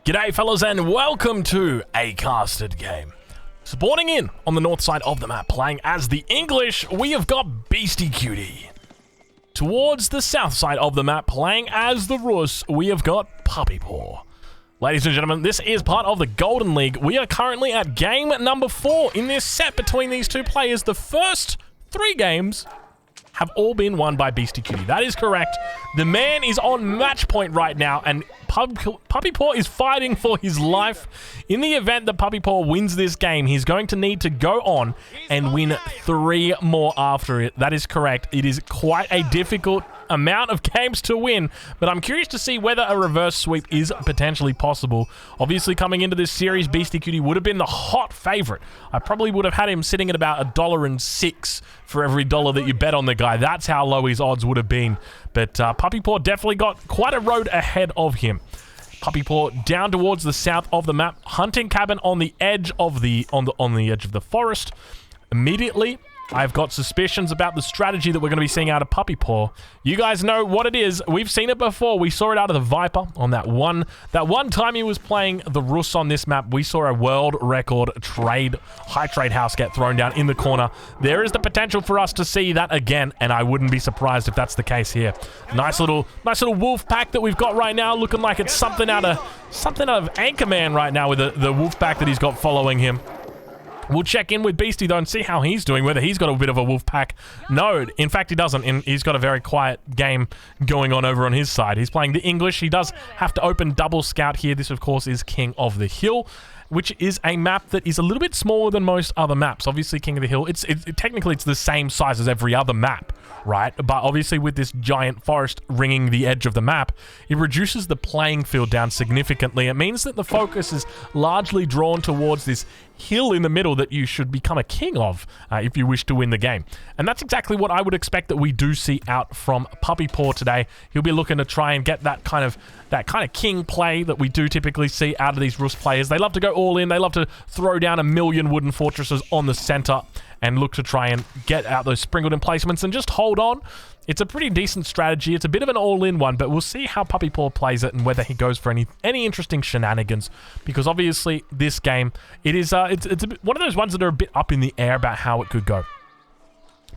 G'day fellas and welcome to A Casted Game. Spawning in on the north side of the map, playing as the English, we have got Beastie Cutie. Towards the south side of the map, playing as the Russ, we have got Puppy Paw. Ladies and gentlemen, this is part of the Golden League. We are currently at game number 4 in this set between these two players. The first 3 games have all been won by Beastie Cutie. That is correct. The man is on match point right now, and Puppy Paw is fighting for his life. In the event that Puppy Paw wins this game, he's going to need to go on and win 3 more after it. That is correct. It is quite a difficult amount of games to win, but I'm curious to see whether a reverse sweep is potentially possible. Obviously, coming into this series, Beastie Cutie would have been the hot favorite. I probably would have had him sitting at about $1.06 for every dollar that you bet on the guy. That's how low his odds would have been. But Puppy Paw definitely got quite a road ahead of him. Puppy Paw down towards the south of the map, hunting cabin on the edge of the edge of the forest. Immediately, I've got suspicions about the strategy that we're going to be seeing out of Puppy Paw. You guys know what it is. We've seen it before. We saw it out of the Viper on that one time he was playing the Russ on this map. We saw a world record high trade house get thrown down in the corner. There is the potential for us to see that again, and I wouldn't be surprised if that's the case here. Nice little wolf pack that we've got right now, looking like it's something out of Anchorman right now with the wolf pack that he's got following him. We'll check in with Beastie, though, and see how he's doing, whether he's got a bit of a wolf pack. No, in fact, he doesn't. He's got a very quiet game going on over on his side. He's playing the English. He does have to open double scout here. This, of course, is King of the Hill, which is a map that is a little bit smaller than most other maps. Obviously, King of the Hill, technically it's the same size as every other map, right? But obviously with this giant forest ringing the edge of the map, it reduces the playing field down significantly. It means that the focus is largely drawn towards this hill in the middle that you should become a king of if you wish to win the game. And that's exactly what I would expect that we do see out from Puppy Paw today. He'll be looking to try and get that kind of king play that we do typically see out of these Russ players. They love to go all in. They love to throw down 1,000,000 wooden fortresses on the center and look to try and get out those sprinkled emplacements and just hold on. It's a pretty decent strategy. It's a bit of an all-in one, but we'll see how Puppy Paw plays it and whether he goes for any interesting shenanigans. Because obviously, this game, it's a bit, one of those ones that are a bit up in the air about how it could go.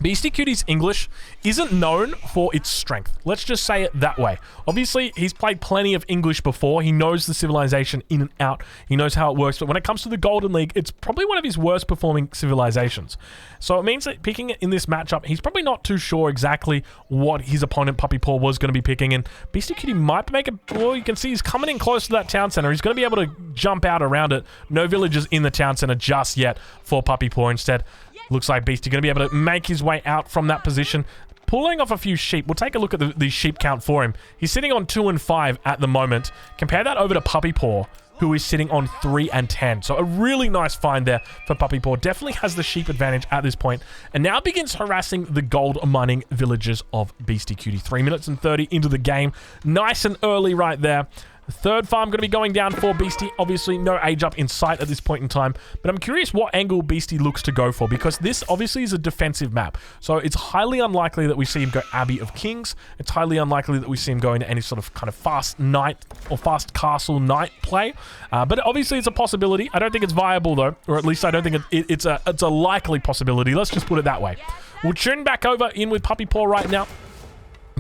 Beastie Cutie's English isn't known for its strength. Let's just say it that way. Obviously, he's played plenty of English before. He knows the civilization in and out. He knows how it works. But when it comes to the Golden League, it's probably one of his worst performing civilizations. So it means that picking it in this matchup, he's probably not too sure exactly what his opponent, Puppy Paw, was going to be picking. And Beastie Cutie might make a... Well, you can see he's coming in close to that town center. He's going to be able to jump out around it. No villagers in the town center just yet for Puppy Paw. Instead, looks like Beastie going to be able to make his way out from that position, pulling off a few sheep. We'll take a look at the sheep count for him. He's sitting on 2 and 5 at the moment. Compare that over to Puppy Paw, who is sitting on 3 and 10. So a really nice find there for Puppy Paw. Definitely has the sheep advantage at this point, and now begins harassing the gold mining villagers of Beastie Cutie. 3 minutes and 30 into the game. Nice and early right there. The third farm going to be going down for Beastie. Obviously, no age up in sight at this point in time. But I'm curious what angle Beastie looks to go for, because this obviously is a defensive map. So it's highly unlikely that we see him go Abbey of Kings. It's highly unlikely that we see him go into any sort of kind of fast knight or fast castle knight play. But obviously, it's a possibility. I don't think it's viable, though. Or at least I don't think it's a likely possibility. Let's just put it that way. We'll tune back over in with Puppy Paw right now.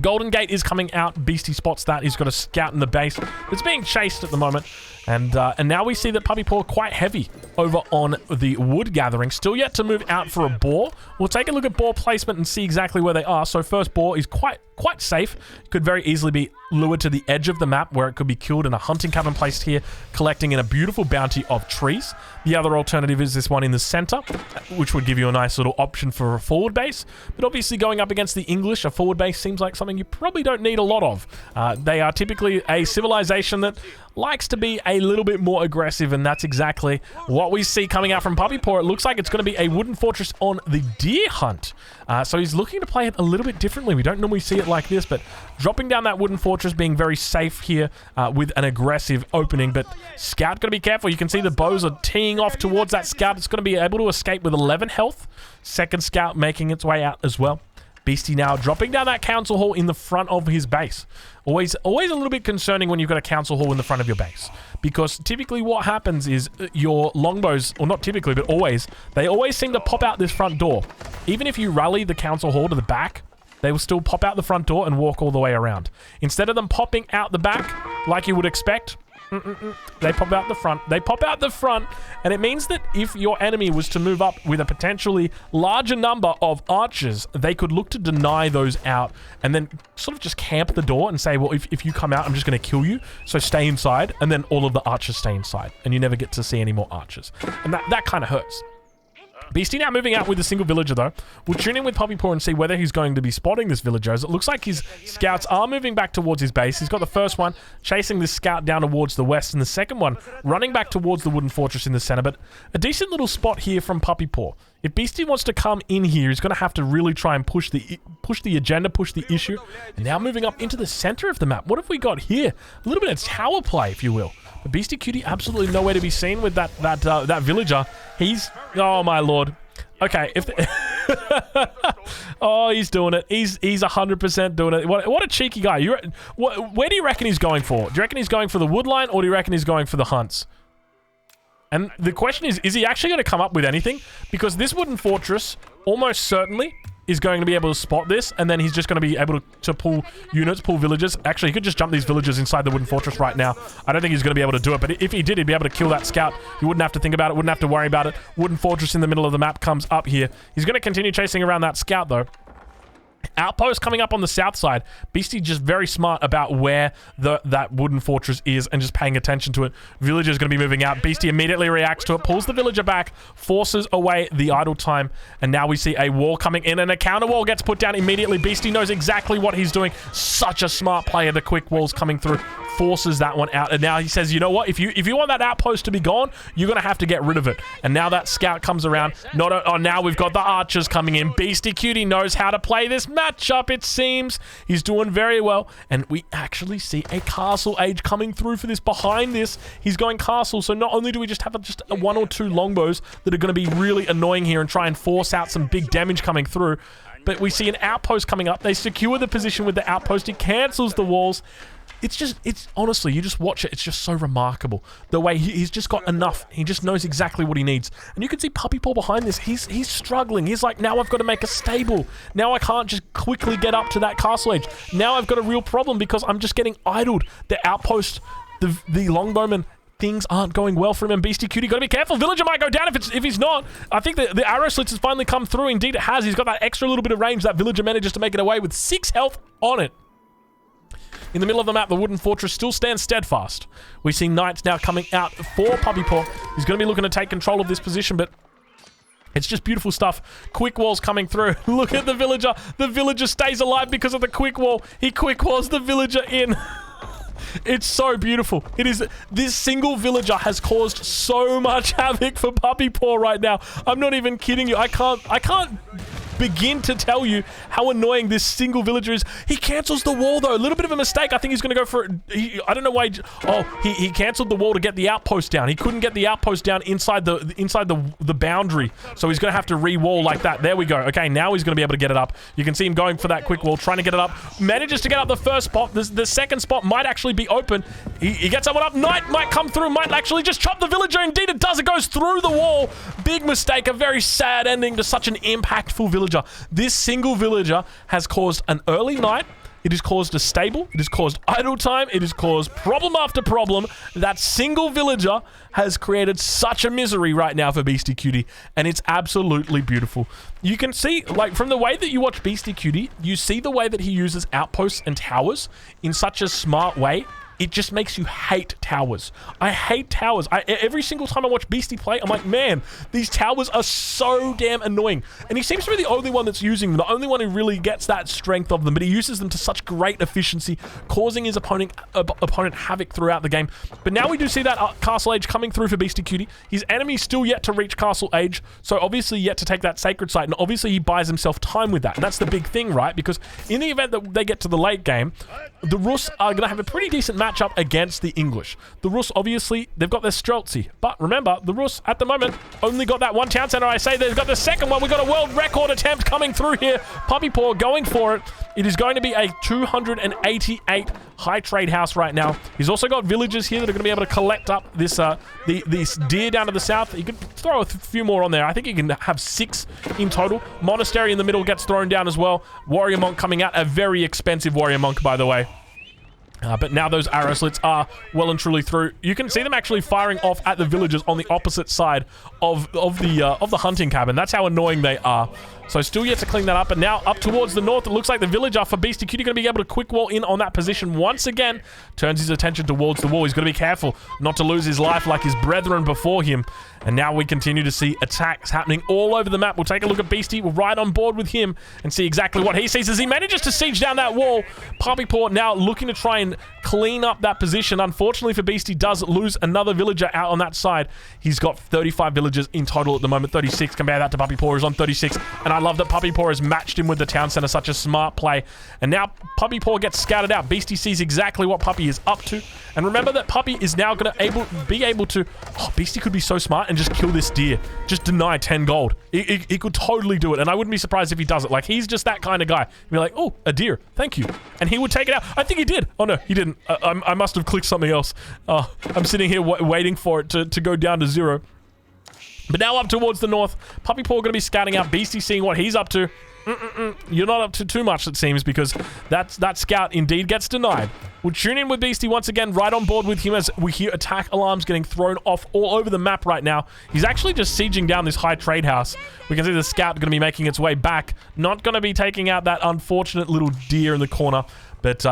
Golden Gate is coming out. Beastie spots that. He's got a scout in the base. It's being chased at the moment. And now we see that Puppy Paw quite heavy over on the wood gathering. Still yet to move out for a boar. We'll take a look at boar placement and see exactly where they are. So first boar is quite safe. Could very easily be lured to the edge of the map where it could be killed and a hunting cabin placed here, collecting in a beautiful bounty of trees. The other alternative is this one in the center, which would give you a nice little option for a forward base. But obviously going up against the English, a forward base seems like something you probably don't need a lot of. They are typically a civilization that likes to be a little bit more aggressive, and that's exactly what we see coming out from Puppy Paw. It looks like it's going to be a wooden fortress on the deer hunt. So he's looking to play it a little bit differently. We don't normally see it like this, but dropping down that wooden fortress, being very safe here with an aggressive opening. But Scout got to be careful. You can see the bows are teeing off towards that Scout. It's going to be able to escape with 11 health. Second Scout making its way out as well. Beastie now dropping down that council hall in the front of his base. Always a little bit concerning when you've got a council hall in the front of your base. Because typically what happens is your longbows, or not typically, but always, they always seem to pop out this front door. Even if you rally the council hall to the back, they will still pop out the front door and walk all the way around. Instead of them popping out the back, like you would expect, they pop out the front. They pop out the front, and it means that if your enemy was to move up with a potentially larger number of archers, they could look to deny those out and then sort of just camp the door and say, well, if you come out, I'm just going to kill you, so stay inside, and then all of the archers stay inside, and you never get to see any more archers. And that kind of hurts. Beastie now moving out with a single villager, though. We'll tune in with Puppy Paw and see whether he's going to be spotting this villager, as it looks like his scouts are moving back towards his base. He's got the first one chasing this scout down towards the west, and the second one running back towards the wooden fortress in the center. But a decent little spot here from Puppy Paw. If Beastie wants to come in here, he's going to have to really try and push the agenda, push the issue. And now moving up into the center of the map. What have we got here? A little bit of tower play, if you will. But Beastie Cutie absolutely nowhere to be seen with that villager. He's... Oh, my lord. Okay, if... Oh, he's doing it. He's 100% doing it. What a cheeky guy. Where do you reckon he's going for? Do you reckon he's going for the wood line, or do you reckon he's going for the hunts? And the question is he actually going to come up with anything? Because this wooden fortress almost certainly is going to be able to spot this, and then he's just going to be able to pull units, pull villagers. Actually, he could just jump these villagers inside the wooden fortress right now. I don't think he's going to be able to do it, but if he did, he'd be able to kill that scout. He wouldn't have to think about it, wouldn't have to worry about it. Wooden fortress in the middle of the map comes up here. He's going to continue chasing around that scout, though. Outpost coming up on the south side. Beastie just very smart about where that wooden fortress is and just paying attention to it. Villager's going to be moving out. Beastie immediately reacts to it, pulls the villager back, forces away the idle time, and now we see a wall coming in, and a counter wall gets put down immediately. Beastie knows exactly what he's doing. Such a smart player. The quick walls coming through, forces that one out, and now he says, you know what, if you want that outpost to be gone, you're going to have to get rid of it. And now that scout comes around. Now we've got the archers coming in. Beastie Cutie knows how to play this matchup, it seems. He's doing very well, and we actually see a castle age coming through for this. Behind this, he's going castle, so not only do we just have a one or two longbows that are going to be really annoying here and try and force out some big damage coming through, but we see an outpost coming up. They secure the position with the outpost. He cancels the walls. It's honestly, you just watch it. It's just so remarkable. The way he's just got enough. He just knows exactly what he needs. And you can see Puppy Paw behind this. He's struggling. He's like, now I've got to make a stable. Now I can't just quickly get up to that castle age. Now I've got a real problem because I'm just getting idled. The outpost, the longbowman, things aren't going well for him. And Beastie Cutie, got to be careful. Villager might go down if he's not. I think the arrow slits has finally come through. Indeed it has. He's got that extra little bit of range. That villager manages to make it away with 6 health on it. In the middle of the map, the wooden fortress still stands steadfast. We see knights now coming out for Puppy Paw. He's going to be looking to take control of this position, but it's just beautiful stuff. Quick walls coming through. Look at the villager. The villager stays alive because of the quick wall. He quick walls the villager in. It's so beautiful. It is. This single villager has caused so much havoc for Puppy Paw right now. I'm not even kidding you. I can't begin to tell you how annoying this single villager is. He cancels the wall, though. A little bit of a mistake. I think he's going to go for it. I don't know why. He canceled the wall to get the outpost down. He couldn't get the outpost down inside the boundary, so he's going to have to re-wall like that. There we go. Okay, now he's going to be able to get it up. You can see him going for that quick wall, trying to get it up. Manages to get up the first spot. The second spot might actually be open. He gets that one up. Knight might come through. Might actually just chop the villager. Indeed, it does. It goes through the wall. Big mistake. A very sad ending to such an impactful villager. This single villager has caused an early night. It has caused a stable. It has caused idle time. It has caused problem after problem. That single villager has created such a misery right now for Beastie Cutie, and it's absolutely beautiful. You can see, like, from the way that you watch Beastie Cutie, you see the way that he uses outposts and towers in such a smart way. It just makes you hate towers. I hate towers. Every single time I watch Beastie play, I'm like, man, these towers are so damn annoying. And he seems to be the only one that's using them, the only one who really gets that strength of them, but he uses them to such great efficiency, causing his opponent havoc throughout the game. But now we do see that Castle Age coming through for Beastie Cutie. His enemy's still yet to reach Castle Age, so obviously yet to take that Sacred Site, and obviously he buys himself time with that. And that's the big thing, right? Because in the event that they get to the late game, the Rus are going to have a pretty decent matchup against the English. The Rus, obviously, they've got their Streltsy. But remember, the Rus, at the moment, only got that one town center. I say they've got the second one. We've got a world record attempt coming through here. Puppy Paw going for it. It is going to be a 288 high trade house right now. He's also got villagers here that are going to be able to collect up this this deer down to the south. He could throw a few more on there. I think he can have 6 in total. Monastery in the middle gets thrown down as well. Warrior Monk coming out. A very expensive Warrior Monk, by the way. But now those arrow slits are well and truly through. You can see them actually firing off at the villagers on the opposite side of the hunting cabin. That's how annoying they are. So still yet to clean that up. And now up towards the north, it looks like the villager for Beastie Cutie going to be able to quick wall in on that position once again. Turns his attention towards the wall. He's going to be careful not to lose his life like his brethren before him. And now we continue to see attacks happening all over the map. We'll take a look at Beastie. We're right on board with him and see exactly what he sees as he manages to siege down that wall. Puppy Paw now looking to try and clean up that position. Unfortunately for Beastie, does lose another villager out on that side. He's got 35 villagers in total at the moment. 36. Compare that to Puppy Paw, who's on 36. And I love that Puppy Paw has matched him with the town center. Such a smart play. And now Puppy Paw gets scouted out. Beastie sees exactly what Puppy is up to. And remember that Puppy is now going to be able to... Oh, Beastie could be so smart and just kill this deer. Just deny 10 gold. He could totally do it. And I wouldn't be surprised if he does it. Like, he's just that kind of guy. He'd be like, oh, a deer. Thank you. And he would take it out. I think he did. Oh, no, he didn't. I must have clicked something else. I'm sitting here waiting for it to go down to 0. But now up towards the north, Puppy Paw going to be scouting out. Beastie seeing what he's up to. You're not up to too much, it seems, because that scout indeed gets denied. We'll tune in with Beastie once again, right on board with him as we hear attack alarms getting thrown off all over the map right now. He's actually just sieging down this high trade house. We can see the scout going to be making its way back. Not going to be taking out that unfortunate little deer in the corner, but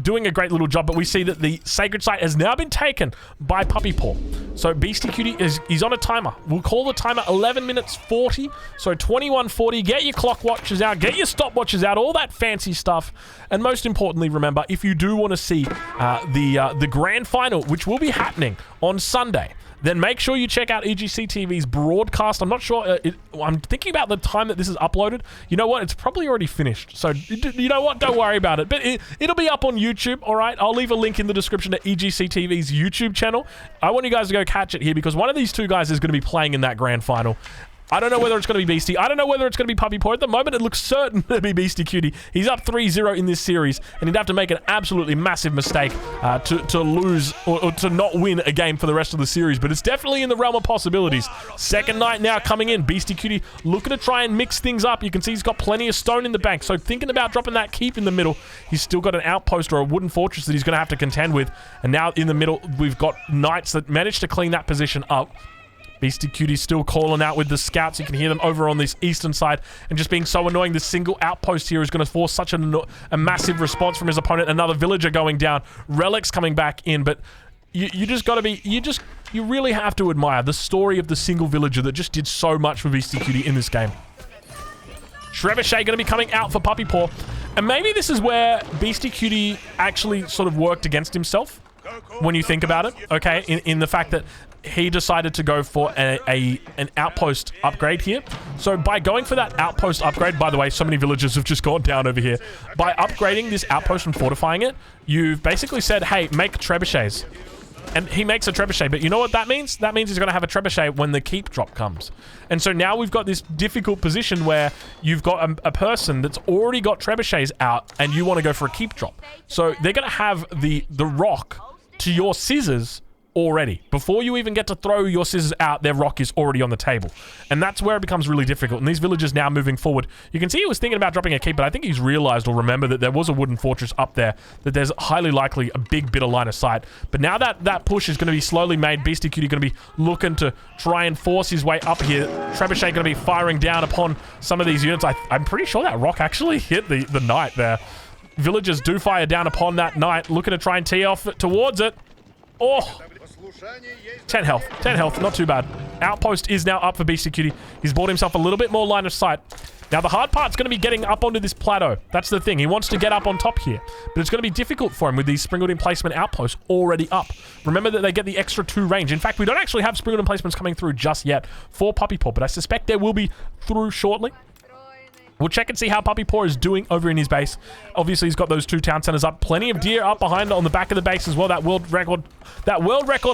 doing a great little job. But we see that the sacred site has now been taken by Puppy Paw. So Beastie Cutie he's on a timer. We'll call the timer 11 minutes 40. So 21:40. Get your clock watches out. Get your stopwatches out. All that fancy stuff. And most importantly, remember, if you do want to see the grand final, which will be happening on Sunday, then make sure you check out EGC TV's broadcast. I'm not sure. I'm thinking about the time that this is uploaded. You know what? It's probably already finished. So, you know what? Don't worry about it. But it'll be up on YouTube, all right? I'll leave a link in the description to EGC TV's YouTube channel. I want you guys to go catch it here because one of these two guys is going to be playing in that grand final. I don't know whether it's going to be Beastie. I don't know whether it's going to be Puppy Paw. At the moment, it looks certain to be Beastie Cutie. He's up 3-0 in this series, and he'd have to make an absolutely massive mistake to lose or to not win a game for the rest of the series. But it's definitely in the realm of possibilities. Second night now coming in. Beastie Cutie looking to try and mix things up. You can see he's got plenty of stone in the bank. So thinking about dropping that keep in the middle. He's still got an outpost or a wooden fortress that he's going to have to contend with. And now in the middle, we've got knights that managed to clean that position up. Beastie Cutie still calling out with the scouts. You can hear them over on this eastern side and just being so annoying. This single outpost here is going to force such a massive response from his opponent. Another villager going down. Relics coming back in, but you just got to be... You really have to admire the story of the single villager that just did so much for Beastie Cutie in this game. Trebuchet going to be coming out for Puppy Paw. And maybe this is where Beastie Cutie actually sort of worked against himself when you think about it, okay? In the fact that he decided to go for an outpost upgrade here. So by going for that outpost upgrade, by the way, so many villagers have just gone down over here. By upgrading this outpost and fortifying it, you've basically said, hey, make trebuchets. And he makes a trebuchet, but you know what that means? That means he's going to have a trebuchet when the keep drop comes. And so now we've got this difficult position where you've got a person that's already got trebuchets out and you want to go for a keep drop. So they're going to have the rock to your scissors already. Before you even get to throw your scissors out, their rock is already on the table. And that's where it becomes really difficult. And these villagers now moving forward, you can see he was thinking about dropping a keep, but I think he's realized or remembered that there was a wooden fortress up there, that there's highly likely a big bit of line of sight. But now that push is going to be slowly made, Beastie Cutie going to be looking to try and force his way up here. Trebuchet going to be firing down upon some of these units. I'm pretty sure that rock actually hit the knight there. Villagers do fire down upon that knight, looking to try and tee off towards it. Oh! 10 health, not too bad. Outpost is now up for Beastie Cutie. He's bought himself a little bit more line of sight. Now, the hard part's going to be getting up onto this plateau. That's the thing. He wants to get up on top here. But it's going to be difficult for him with these sprinkled in placement outposts already up. Remember that they get the extra 2 range. In fact, we don't actually have sprinkled in placements coming through just yet for Puppy Paw, but I suspect there will be through shortly. We'll check and see how Puppy Paw is doing over in his base. Obviously, he's got those 2 town centers up. Plenty of deer up behind on the back of the base as well. That world record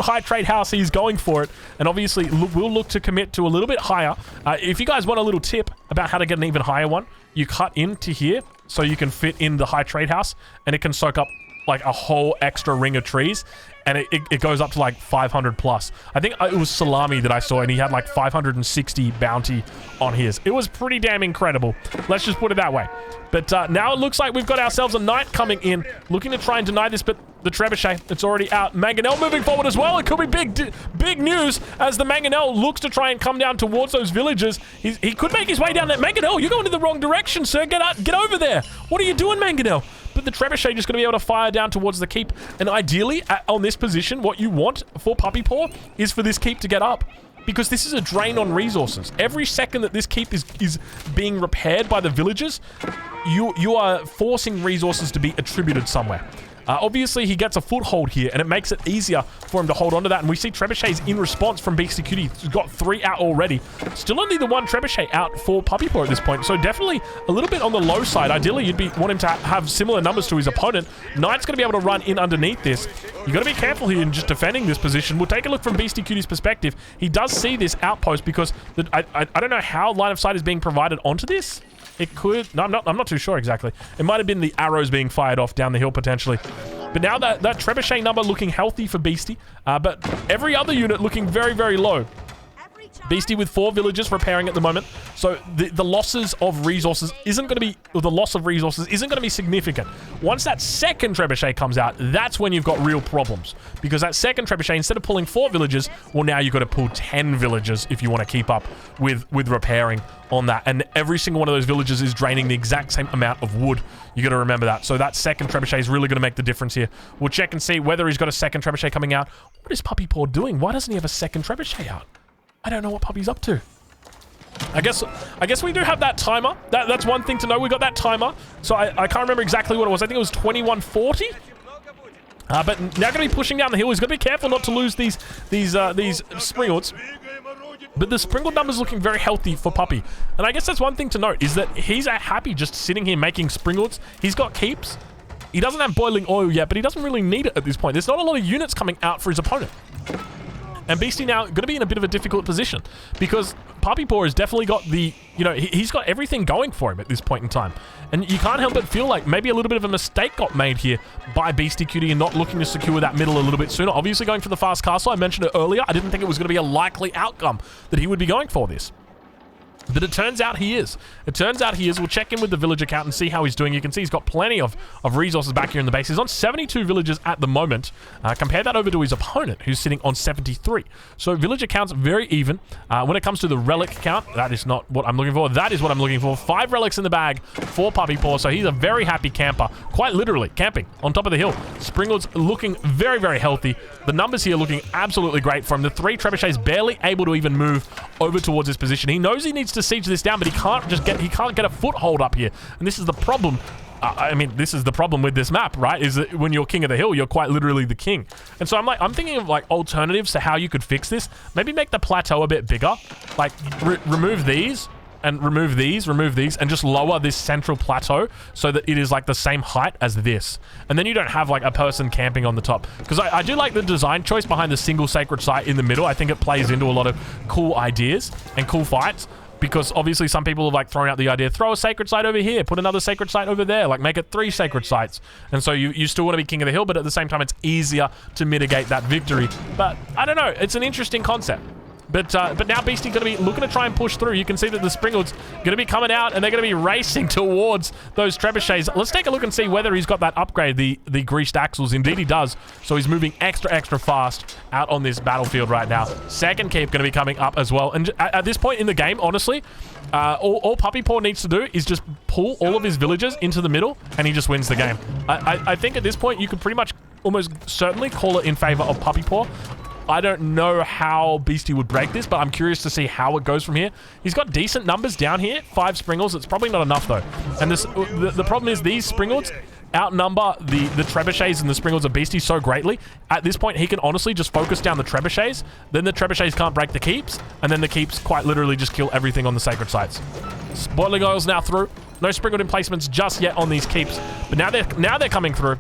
high trade house, he's going for it. And obviously, we'll look to commit to a little bit higher. If you guys want a little tip about how to get an even higher one, you cut into here so you can fit in the high trade house, and it can soak up like a whole extra ring of trees, and it goes up to like 500 plus. I think it was Salami that I saw, and he had like 560 bounty on his. It was pretty damn incredible. Let's just put it that way. But now it looks like we've got ourselves a knight coming in, looking to try and deny this, but the trebuchet, it's already out. Mangonel moving forward as well. It could be big news as the Mangonel looks to try and come down towards those villagers. He could make his way down there. Mangonel, you're going in the wrong direction, sir. Get over there. What are you doing, Mangonel? But the trebuchet just going to be able to fire down towards the keep. And ideally, on this position, what you want for Puppy Paw is for this keep to get up. Because this is a drain on resources. Every second that this keep is being repaired by the villagers, you are forcing resources to be attributed somewhere. Obviously, he gets a foothold here, and it makes it easier for him to hold on to that. And we see trebuchets in response from Beastie Cutie. He's got 3 out already. Still only the 1 trebuchet out for Puppy Paw at this point. So definitely a little bit on the low side. Ideally, you'd want him to have similar numbers to his opponent. Knight's going to be able to run in underneath this. You got to be careful here in just defending this position. We'll take a look from Beastie Cutie's perspective. He does see this outpost because I don't know how line of sight is being provided onto this. It could... No, I'm not too sure exactly. It might have been the arrows being fired off down the hill, potentially. But now that trebuchet number looking healthy for Beastie, but every other unit looking very, very low. Beastie with 4 villagers repairing at the moment. So the losses of resources isn't going to be... Or the loss of resources isn't going to be significant. Once that second trebuchet comes out, that's when you've got real problems. Because that second trebuchet, instead of pulling 4 villagers, well, now you've got to pull 10 villagers if you want to keep up with repairing on that. And every single one of those villagers is draining the exact same amount of wood. You got to remember that. So that second trebuchet is really going to make the difference here. We'll check and see whether he's got a second trebuchet coming out. What is Puppy Paw doing? Why doesn't he have a second trebuchet out? I don't know what Puppy's up to. I guess we do have that timer. That's one thing to know. We got that timer. So I can't remember exactly what it was. I think it was 2140. But now going to be pushing down the hill. He's got to be careful not to lose these springles. But the springle number's looking very healthy for Puppy. And I guess that's one thing to note, is that he's happy just sitting here making springles. He's got keeps. He doesn't have boiling oil yet, but he doesn't really need it at this point. There's not a lot of units coming out for his opponent. And Beastie now going to be in a bit of a difficult position because Puppy Paw has definitely got the, he's got everything going for him at this point in time. And you can't help but feel like maybe a little bit of a mistake got made here by Beastie Cutie and not looking to secure that middle a little bit sooner. Obviously going for the fast castle. I mentioned it earlier. I didn't think it was going to be a likely outcome that he would be going for this. But it turns out he is. We'll check in with the village account and see how he's doing. You can see he's got plenty of resources back here in the base. He's on 72 villagers at the moment. Compare that over to his opponent, who's sitting on 73. So village account's very even. When it comes to the relic count, that is not what I'm looking for. That is what I'm looking for. 5 relics in the bag for Puppy Paw. So he's a very happy camper. Quite literally, camping on top of the hill. Springle's looking very, very healthy. The numbers here looking absolutely great for him. The 3 trebuchets barely able to even move over towards his position. He knows he needs to siege this down, but he can't get a foothold up here. And this is the problem. I mean, this is the problem with this map, right? Is that when you're king of the hill, you're quite literally the king. And so I'm thinking of like alternatives to how you could fix this. Maybe make the plateau a bit bigger. Like remove these and remove these, and just lower this central plateau so that it is like the same height as this. And then you don't have like a person camping on the top. Because I do like the design choice behind the single sacred site in the middle. I think it plays into a lot of cool ideas and cool fights. Because obviously some people have like thrown out the idea, throw a sacred site over here, put another sacred site over there, like make it 3 sacred sites. And so you still want to be king of the hill, but at the same time, it's easier to mitigate that victory. But I don't know, it's an interesting concept. But now Beastie's going to be looking to try and push through. You can see that the Springle's going to be coming out and they're going to be racing towards those trebuchets. Let's take a look and see whether he's got that upgrade, the greased axles. Indeed he does. So he's moving extra fast out on this battlefield right now. Second keep going to be coming up as well. And at this point in the game, honestly, all Puppy Paw needs to do is just pull all of his villagers into the middle and he just wins the game. I think at this point you could pretty much almost certainly call it in favor of Puppy Paw. I don't know how Beastie would break this, but I'm curious to see how it goes from here. He's got decent numbers down here. 5 Springles. It's probably not enough, though. And the problem is these Springles outnumber the trebuchets and the Springles of Beastie so greatly. At this point, he can honestly just focus down the trebuchets. Then the trebuchets can't break the keeps. And then the keeps quite literally just kill everything on the sacred sites. Boiling oil's now through. No sprinkled emplacements just yet on these keeps. But now they're coming through.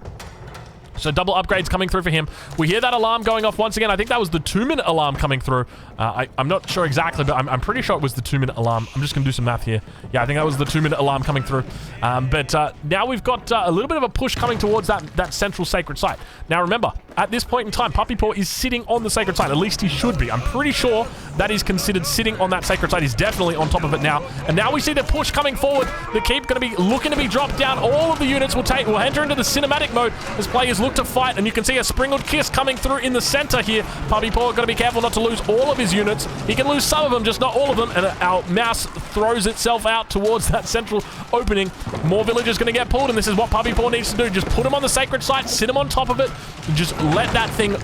So double upgrades coming through for him. We hear that alarm going off once again. I think that was the 2-minute alarm coming through. I'm not sure exactly, but I'm pretty sure it was the 2-minute alarm. I'm just going to do some math here. Yeah, I think that was the 2-minute alarm coming through. But now we've got a little bit of a push coming towards that central sacred site. Now remember, at this point in time, Puppy Paw is sitting on the sacred site. At least he should be. I'm pretty sure that is considered sitting on that sacred site. He's definitely on top of it now. And now we see the push coming forward. The keep going to be looking to be dropped down. All of the units will enter into the cinematic mode as players look to fight. And you can see a sprinkled kiss coming through in the center here. Puppy Paw got to be careful not to lose all of his units. He can lose some of them, just not all of them. And our mouse throws itself out towards that central opening. More villagers going to get pulled, and this is what Puppy Paw needs to do. Just put him on the sacred site, sit him on top of it, and just let that thing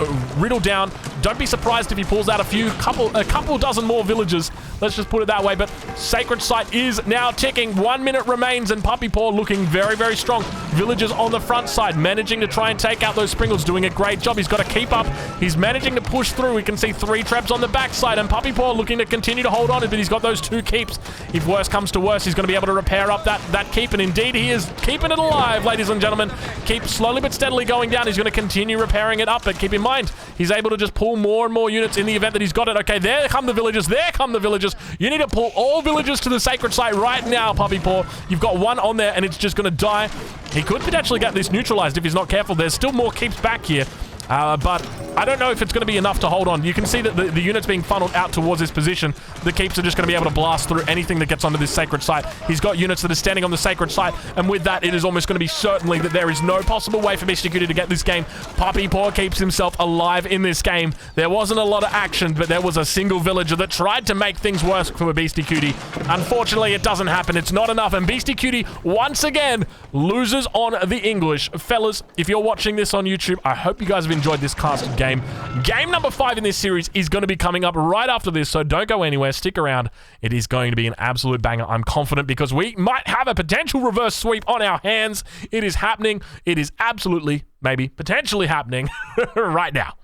riddle down. Don't be surprised if he pulls out a couple dozen more villagers. Let's just put it that way. But sacred site is now ticking. 1 minute remains, and Puppy Paw looking very, very strong. Villagers on the front side managing to try and take out those sprinkles, doing a great job. He's got to keep up. He's managing to push through. We can see 3 traps on the backside, and Puppy Paw looking to continue to hold on, but he's got those 2 keeps. If worse comes to worse, he's going to be able to repair up that keep, and indeed he is keeping it alive, ladies and gentlemen. Keep slowly but steadily going down. He's going to continue repairing it up, but keep in mind, he's able to just pull more and more units in the event that he's got it. Okay, there come the villagers. There come the villagers. You need to pull all villagers to the sacred site right now, Puppy Paw. You've got 1 on there, and it's just going to die. He could potentially get this neutralized if he's not careful. There's still more keeps back here. But I don't know if it's going to be enough to hold on. You can see that the units being funneled out towards his position. The keeps are just going to be able to blast through anything that gets onto this sacred site. He's got units that are standing on the sacred site, and with that, it is almost going to be certainly that there is no possible way for Beastie Cutie to get this game. Puppy Paw keeps himself alive in this game. There wasn't a lot of action, but there was a single villager that tried to make things worse for Beastie Cutie. Unfortunately, it doesn't happen. It's not enough, and Beastie Cutie, once again, loses on the English. Fellas, if you're watching this on YouTube, I hope you guys have enjoyed this casted game. Game number 5 in this series is going to be coming up right after this, so don't go anywhere. Stick around. It is going to be an absolute banger. I'm confident because we might have a potential reverse sweep on our hands. It is happening. It is absolutely, maybe, potentially happening right now.